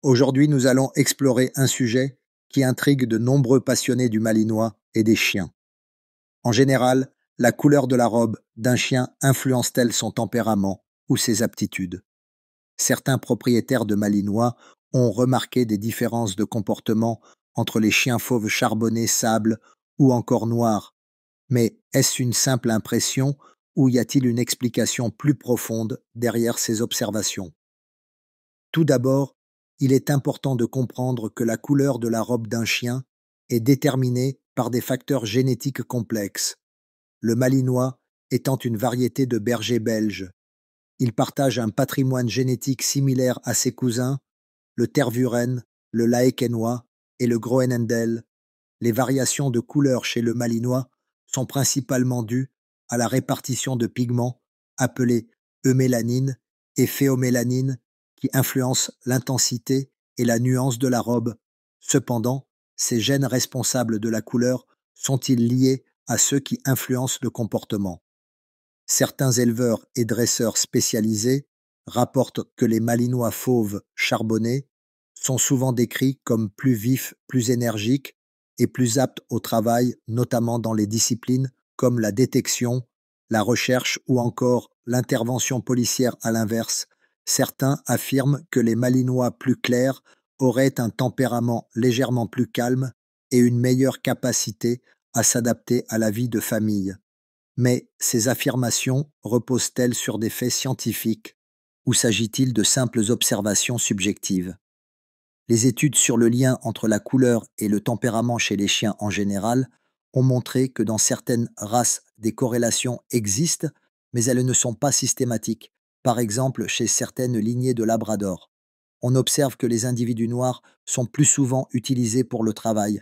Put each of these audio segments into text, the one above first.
Aujourd'hui, nous allons explorer un sujet qui intrigue de nombreux passionnés du malinois et des chiens. En général, la couleur de la robe d'un chien influence-t-elle son tempérament ou ses aptitudes? Certains propriétaires de malinois ont remarqué des différences de comportement entre les chiens fauves charbonnés, sable ou encore noirs. Mais est-ce une simple impression ou y a-t-il une explication plus profonde derrière ces observations? Tout d'abord, il est important de comprendre que la couleur de la robe d'un chien est déterminée par des facteurs génétiques complexes. Le malinois étant une variété de berger belge, il partage un patrimoine génétique similaire à ses cousins, le tervuren, le laékenois et le groenendel. Les variations de couleur chez le malinois sont principalement dues à la répartition de pigments appelés eumélanine et phéomélanine qui influencent l'intensité et la nuance de la robe. Cependant, ces gènes responsables de la couleur sont-ils liés à ceux qui influencent le comportement? Certains éleveurs et dresseurs spécialisés rapportent que les malinois fauves charbonnés sont souvent décrits comme plus vifs, plus énergiques et plus aptes au travail, notamment dans les disciplines comme la détection, la recherche ou encore l'intervention policière. À l'inverse, certains affirment que les malinois plus clairs auraient un tempérament légèrement plus calme et une meilleure capacité à s'adapter à la vie de famille. Mais ces affirmations reposent-elles sur des faits scientifiques ou s'agit-il de simples observations subjectives? Les études sur le lien entre la couleur et le tempérament chez les chiens en général ont montré que dans certaines races, des corrélations existent, mais elles ne sont pas systématiques. Par exemple, chez certaines lignées de Labrador, on observe que les individus noirs sont plus souvent utilisés pour le travail,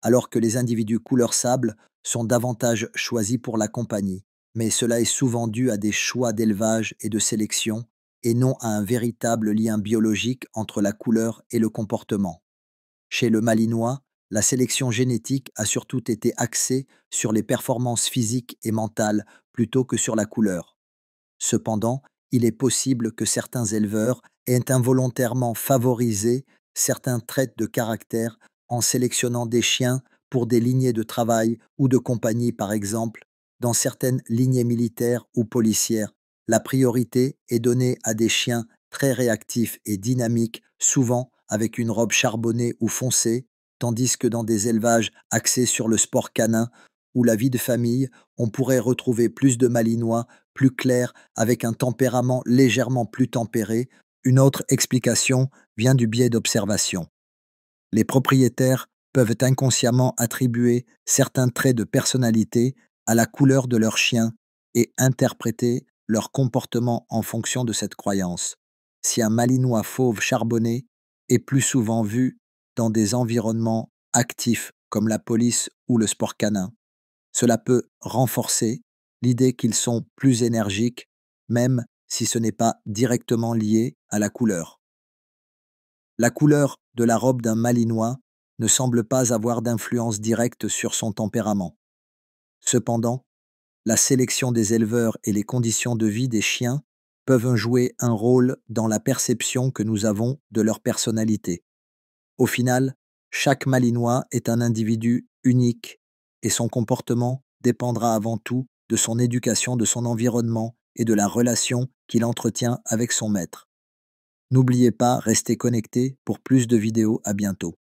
alors que les individus couleur sable sont davantage choisis pour la compagnie. Mais cela est souvent dû à des choix d'élevage et de sélection, et non à un véritable lien biologique entre la couleur et le comportement. Chez le malinois, la sélection génétique a surtout été axée sur les performances physiques et mentales plutôt que sur la couleur. Cependant, il est possible que certains éleveurs aient involontairement favorisé certains traits de caractère en sélectionnant des chiens pour des lignées de travail ou de compagnie par exemple. Dans certaines lignées militaires ou policières, la priorité est donnée à des chiens très réactifs et dynamiques, souvent avec une robe charbonnée ou foncée, tandis que dans des élevages axés sur le sport canin ou la vie de famille, on pourrait retrouver plus de malinois plus clairs avec un tempérament légèrement plus tempéré. Une autre explication vient du biais d'observation. Les propriétaires peuvent inconsciemment attribuer certains traits de personnalité à la couleur de leur chien et interpréter leur comportement en fonction de cette croyance. Si un malinois fauve charbonné est plus souvent vu dans des environnements actifs comme la police ou le sport canin, cela peut renforcer l'idée qu'ils sont plus énergiques, même si ce n'est pas directement lié à la couleur. La couleur de la robe d'un malinois ne semble pas avoir d'influence directe sur son tempérament. Cependant, la sélection des éleveurs et les conditions de vie des chiens peuvent jouer un rôle dans la perception que nous avons de leur personnalité. Au final, chaque malinois est un individu unique et son comportement dépendra avant tout de son éducation, de son environnement et de la relation qu'il entretient avec son maître. N'oubliez pas, restez connectés pour plus de vidéos. À bientôt.